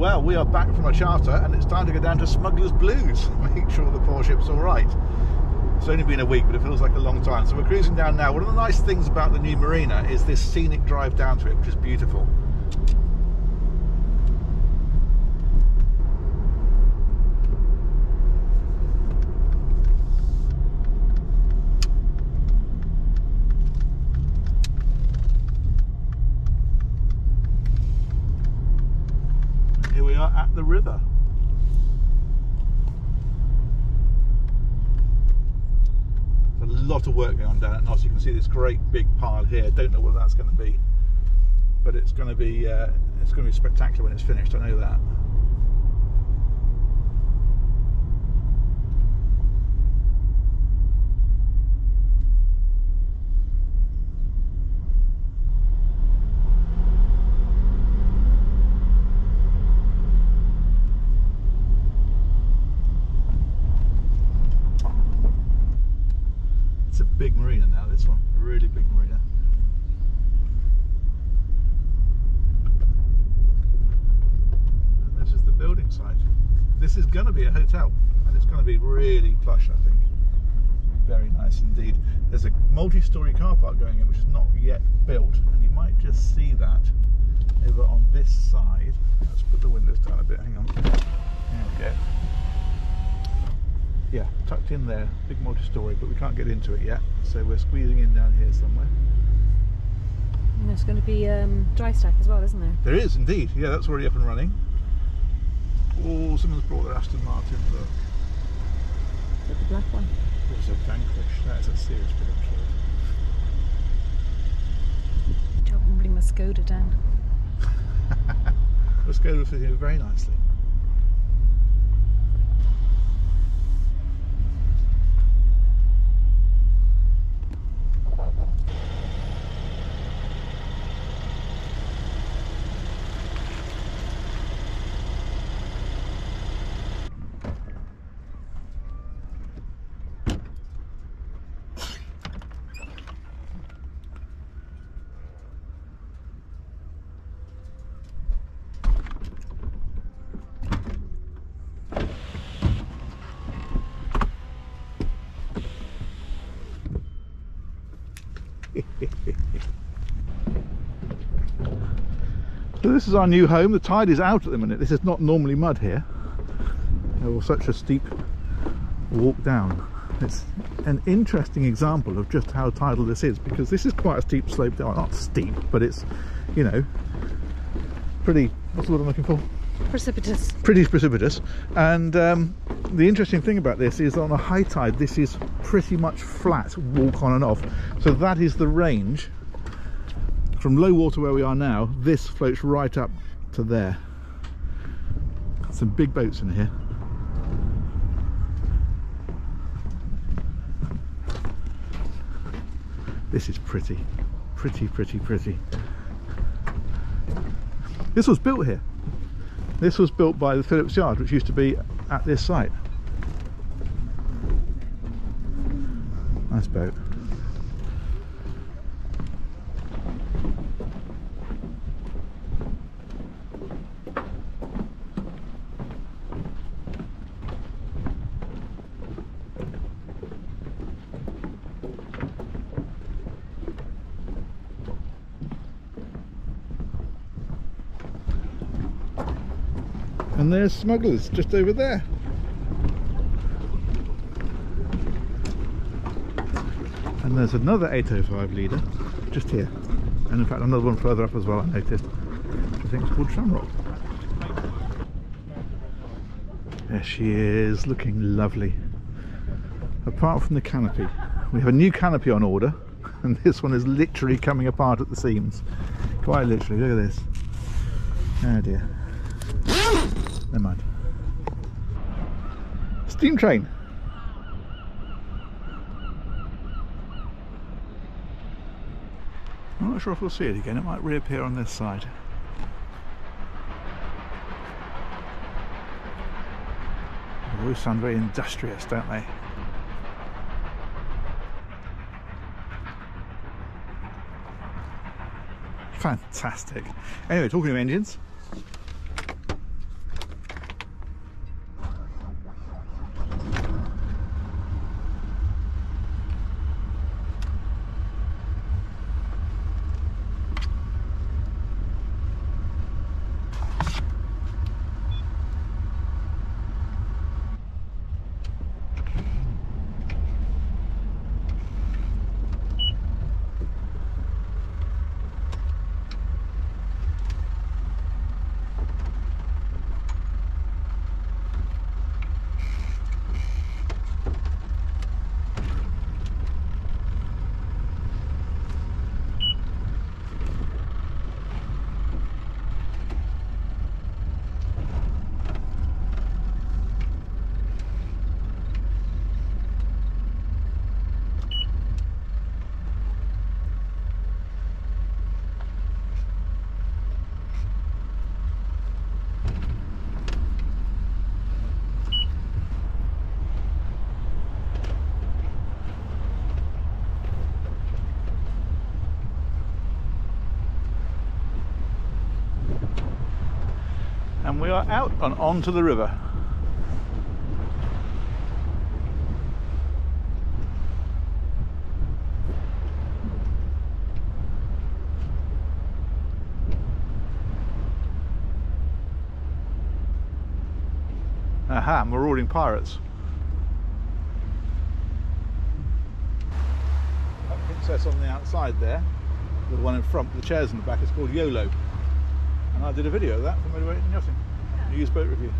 Well, we are back from a charter and it's time to go down to Smuggler's Blues. Make sure the poor ship's all right. It's only been a week, but it feels like a long time. So we're cruising down now. One of the nice things about the new marina is this scenic drive down to it, which is beautiful. Here we are at the river. There's a lot of work going on down at Nos. You can see this great big pile here. Don't know what that's going to be, but it's going to be spectacular when it's finished. I know that. It's a big marina now, this one, a really big marina. And this is the building site. This is going to be a hotel, and it's going to be really plush, I think. Very nice indeed. There's a multi-storey car park going in, which is not yet built, and you might just see that over on this side. Let's put the windows down a bit, hang on. There we go. Yeah, tucked in there, big multi-storey, but we can't get into it yet, so we're squeezing in down here somewhere. And there's going to be dry stack as well, isn't there? There is indeed, yeah, that's already up and running. Oh, someone's brought their Aston Martin, look. Is that the black one? There's a Vanquish, that's a serious bit of kit. Good job, I'm bring my Skoda down. The Skoda fits in very nicely. So this is our new home. The tide is out at the minute. This is not normally mud here. Or such a steep walk down. It's an interesting example of just how tidal this is, because this is quite a steep slope down. Not steep, but it's, you know, pretty, what's the word I'm looking for? Precipitous. Pretty precipitous. And the interesting thing about this is on a high tide, this is pretty much flat, walk on and off. So that is the range. From low water where we are now, this floats right up to there. Some big boats in here. This is pretty. This was built here. This was built by the Phillips Yard, which used to be at this site. Nice boat. And there's Smugglers just over there. And there's another 805 leader just here. And in fact another one further up as well, I noticed. I think it's called Shamrock. There she is, looking lovely. Apart from the canopy. We have a new canopy on order, and this one is literally coming apart at the seams. Quite literally, look at this. Oh dear. Never mind. Steam train. I'm not sure if we'll see it again. It might reappear on this side. They always sound very industrious, don't they? Fantastic. Anyway, talking of engines, And we are out and onto the river. Aha, marauding pirates. That princess on the outside there, the one in front with the chairs in the back, is called YOLO. And I did a video of that for Motivating Yachting. Yeah. Use boat review.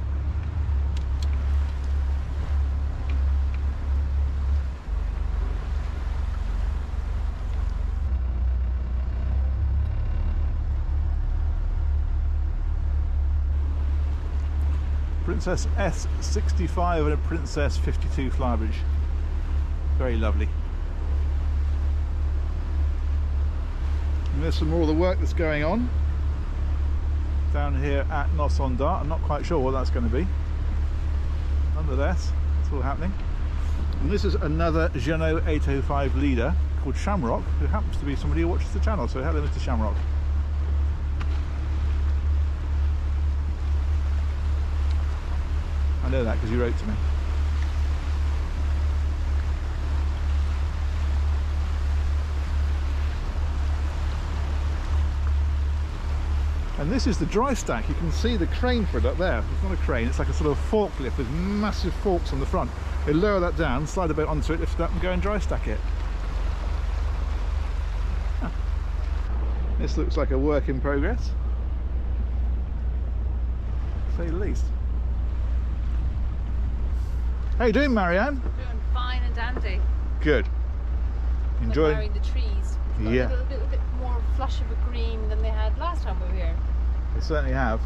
Princess S65 and a Princess 52 flybridge. Very lovely. And there's some more of the work that's going on down here at Nos on Dart. I'm not quite sure what that's going to be. Nonetheless, it's all happening. And this is another Jeannot 805 leader called Shamrock, who happens to be somebody who watches the channel. So hello, Mr. Shamrock. I know that because you wrote to me. And this is the dry stack. You can see the crane for it up there. It's not a crane, it's like a sort of forklift with massive forks on the front. They lower that down, slide a boat onto it, lift it up and go and dry stack it. Huh. This looks like a work in progress, to say the least. How you doing, Marianne? Doing fine and dandy. Good. Enjoying? Admiring the trees. It's got Yeah. a little bit more flush of a green than they had last time we were here. They certainly have.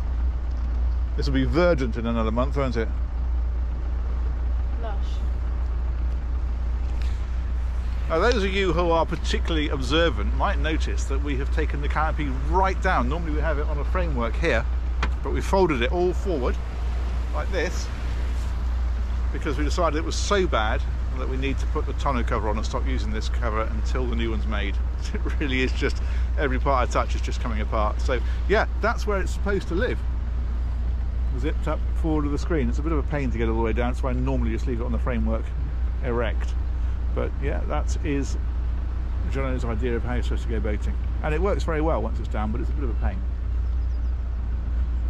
This will be verdant in another month, won't it? Lush. Now, those of you who are particularly observant might notice that we have taken the canopy right down. Normally we have it on a framework here, but we folded it all forward like this because we decided it was so bad that we need to put the tonneau cover on and stop using this cover until the new one's made. It really is just, every part I touch is just coming apart. So yeah, that's where it's supposed to live. Zipped up forward of the screen. It's a bit of a pain to get all the way down, so I normally just leave it on the framework erect. But yeah, that is Jono's idea of how you're supposed to go boating. And it works very well once it's down, but it's a bit of a pain.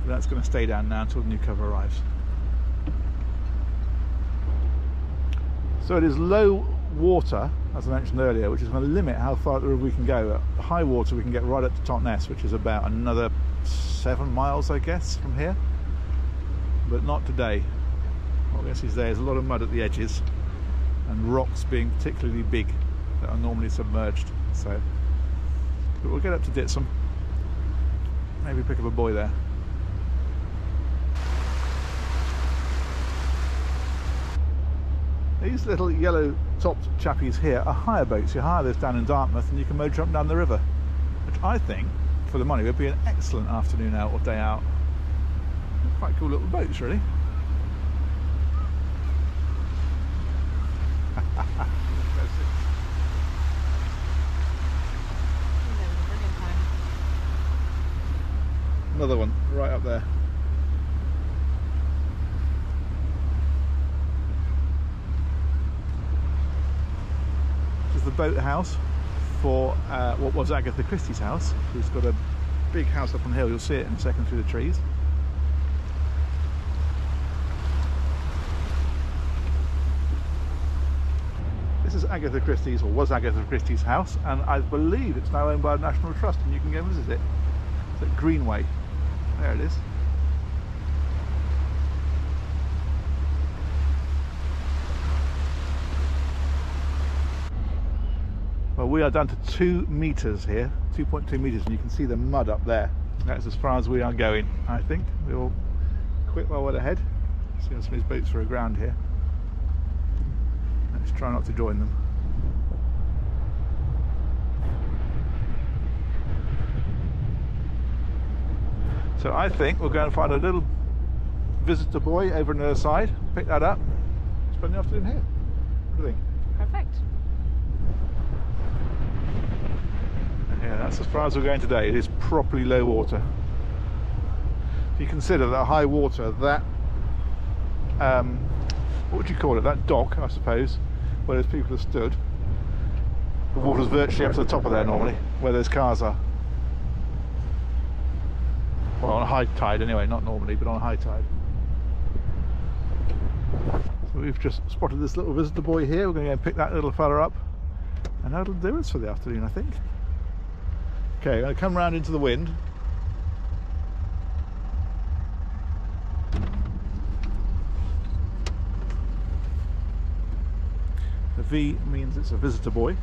But that's going to stay down now until the new cover arrives. So it is low water, as I mentioned earlier, which is going to limit how far up the river we can go. At high water we can get right up to Totnes, which is about another 7 miles, I guess, from here. But not today. What we see there is a lot of mud at the edges and rocks being particularly big that are normally submerged. So, but we'll get up to Ditsom. Maybe pick up a buoy there. These little yellow topped chappies here are hire boats. You hire this down in Dartmouth and you can motor up and down the river, which I think, for the money, would be an excellent afternoon out or day out. Quite cool little boats, really. Another one right up there. This is the boathouse for what was Agatha Christie's house. She's got a big house up on the hill. You'll see it in a second through the trees. This is Agatha Christie's, or was Agatha Christie's house, and I believe it's now owned by a National Trust, and you can go and visit it. It's at Greenway. There it is. Well, we are down to 2 meters here, 2.2 meters, and you can see the mud up there. That's as far as we are going, I think. We'll quit while we're ahead. See some of these boats are aground here. Let's try not to join them. So I think we'll go and find a little visitor buoy over on the other side, pick that up, spend the afternoon here. What do you think? Perfect. Yeah, that's as far as we're going today. It is properly low water. If you consider that high water, that what would you call it? That dock, I suppose, where those people have stood. The water's virtually up to the top of there normally, where those cars are. Well, on a high tide anyway, not normally, but on a high tide. So we've just spotted this little visitor buoy here. We're going to go and pick that little fella up, and that'll do us for the afternoon, I think. Okay, I'm going to come round into the wind. The V means it's a visitor buoy.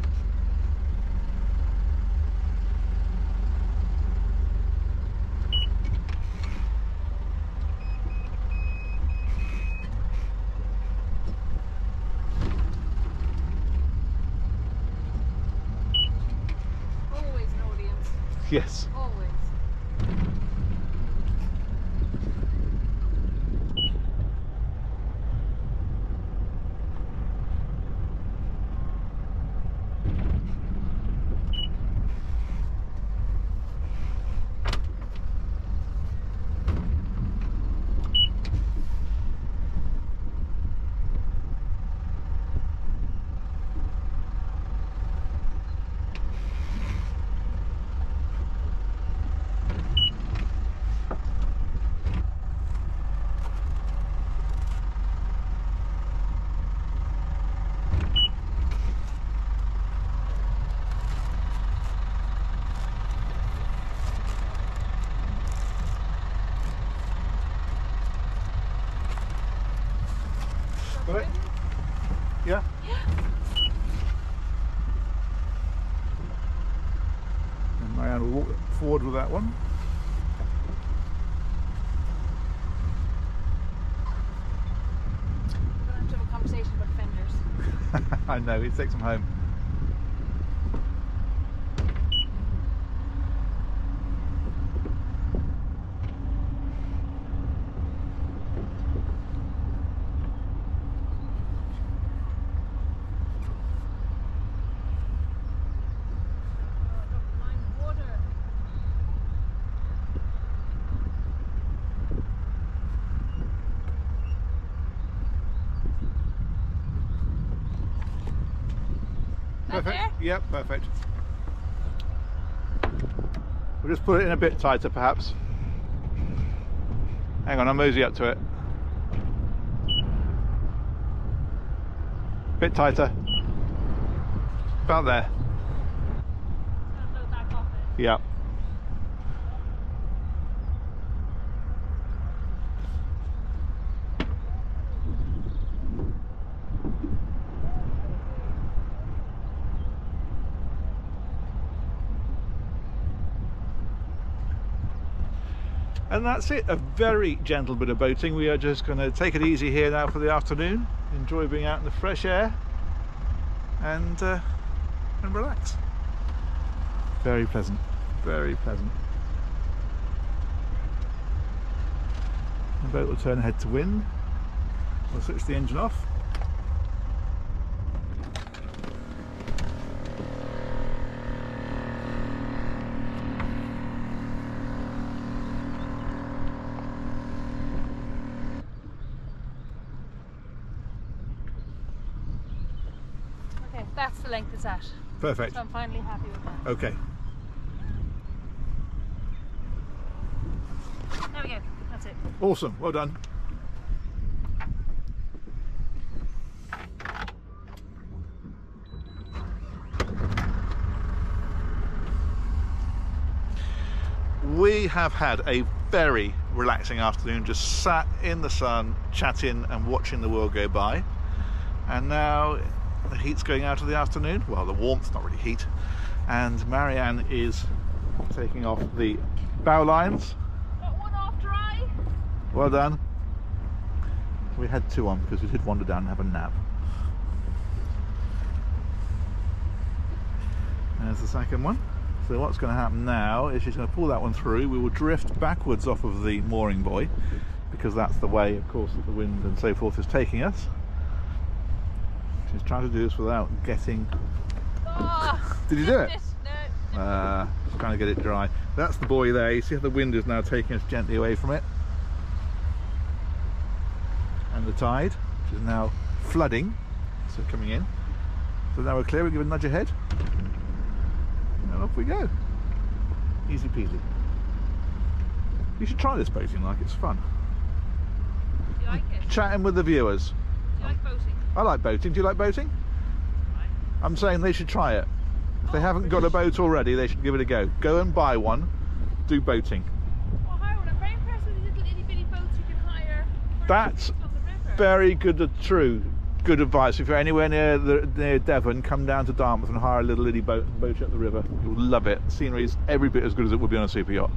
Always an audience. Yes. Always. Got it? Yeah? And Marianne will walk forward with that one. We're going to have a conversation about fenders. I know, it takes them home. Perfect. Yep, perfect. We'll just put it in a bit tighter perhaps. Hang on, I'll mosey up to it. Bit tighter. About there. It's going to blow back off it. Yep. And that's it, a very gentle bit of boating. We are just going to take it easy here now for the afternoon, enjoy being out in the fresh air and relax. Very pleasant, very pleasant. The boat will turn head to wind. We'll switch the engine off. That's the length it's at. Perfect. So I'm finally happy with that. Okay. There we go. That's it. Awesome. Well done. We have had a very relaxing afternoon, just sat in the sun, chatting and watching the world go by. And now the heat's going out of the afternoon. Well, the warmth, not really heat. And Marianne is taking off the bow lines. Got one off dry. Well done. We had two on because we did wander down and have a nap. There's the second one. So what's going to happen now is she's going to pull that one through. We will drift backwards off of the mooring buoy because that's the way, of course, that the wind and so forth is taking us. She's trying to do this without getting... Oh, did you do it? No. Just trying to get it dry. That's the buoy there. You see how the wind is now taking us gently away from it. and the tide, which is now flooding, so coming in. So now we're clear, we give a nudge ahead, and off we go. Easy peasy. You should try this boating, like it's fun. Do you like it? Chatting with the viewers. Do you like boating? I like boating. Do you like boating? Right. I'm saying they should try it. If they haven't got a boat already, they should give it a go. Go and buy one, do boating. Well, hire one. I'm very impressed with these little itty bitty boats you can hire. That's on the river. very good advice. If you're anywhere near Devon, come down to Dartmouth and hire a little itty boat and boat you up the river. You'll love it. Scenery is every bit as good as it would be on a super yacht.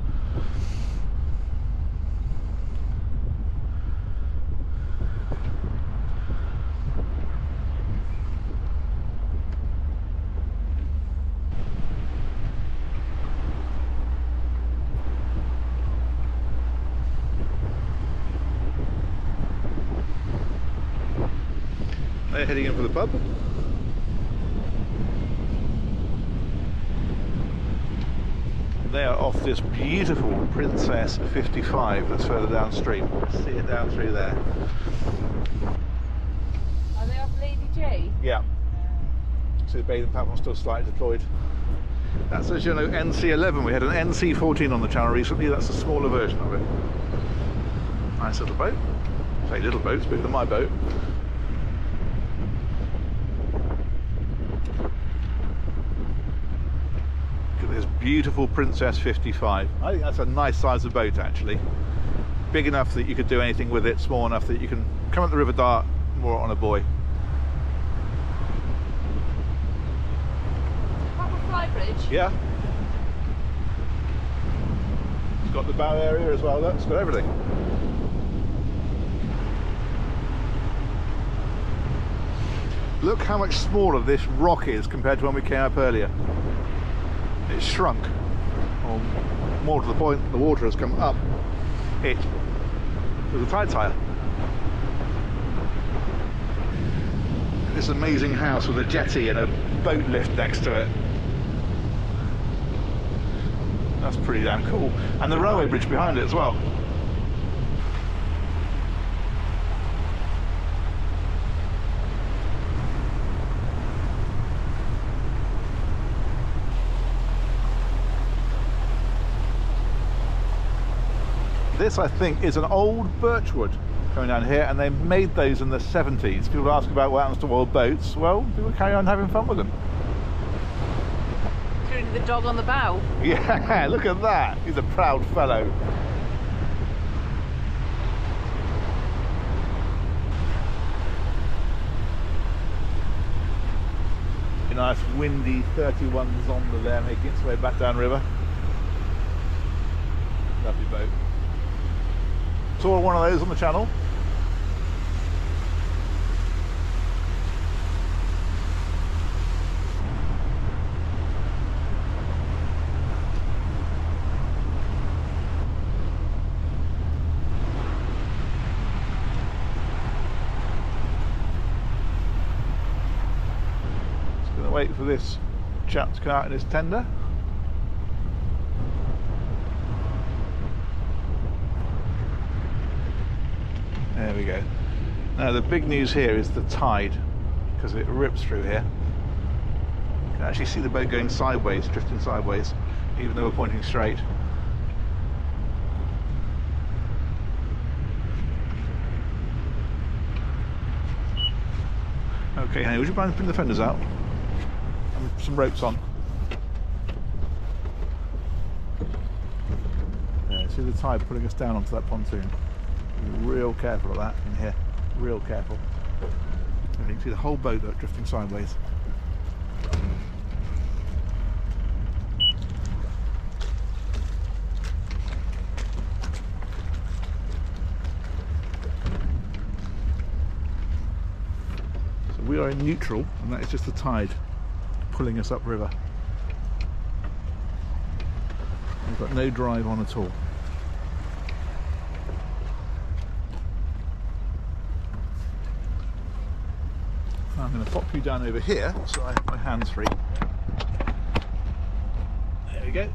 They're heading in for the pub. They are off this beautiful Princess 55 that's further downstream. See it down through there. Are they off Lady J? Yeah. See the bathing platform still slightly deployed. That's, as you know, NC11. We had an NC14 on the channel recently. That's a smaller version of it. Nice little boat. I say little boat, it's bigger than my boat. This beautiful Princess 55. I think that's a nice size of boat, actually. Big enough that you could do anything with it, small enough that you can come up the River Dart more on a buoy. Proper fly bridge? Yeah. It's got the bow area as well, look, it's got everything. Look how much smaller this rock is compared to when we came up earlier. It's shrunk, or more to the point, the water has come up it with the tide's higher. This amazing house with a jetty and a boat lift next to it. That's pretty damn cool. And the railway bridge behind it as well. This, I think, is an old birchwood coming down here, and they made those in the 70s. People ask about what happens to old boats. Well, people carry on having fun with them. Including the dog on the bow. Yeah, look at that. He's a proud fellow. A nice windy 31 Zonda there, making its way back downriver. Lovely boat. Saw one of those on the channel. Just going to wait for this chap to come out in his tender. There we go. Now the big news here is the tide, because it rips through here. You can actually see the boat going sideways, drifting sideways, even though we're pointing straight. Okay, honey, would you mind putting the fenders out? And some ropes on. Yeah, see the tide pulling us down onto that pontoon. Be real careful of that in here, real careful. And you can see the whole boat drifting sideways. So we are in neutral, and that is just the tide pulling us upriver. We've got no drive on at all. I'm going to pop you down over here so I have my hands free. There we go.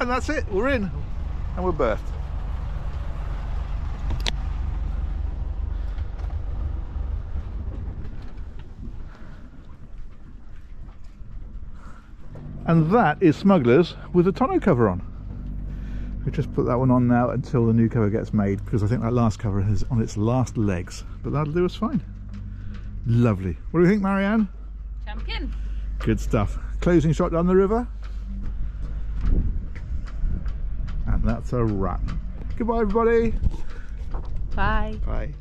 And that's it, we're in. And we're berthed. And that is Smugglers with the tonneau cover on. We just put that one on now until the new cover gets made, because I think that last cover is on its last legs. But that'll do us fine. Lovely. What do you think, Marianne? Champion. Good stuff. Closing shot down the river. And that's a wrap. Goodbye, everybody. Bye. Bye.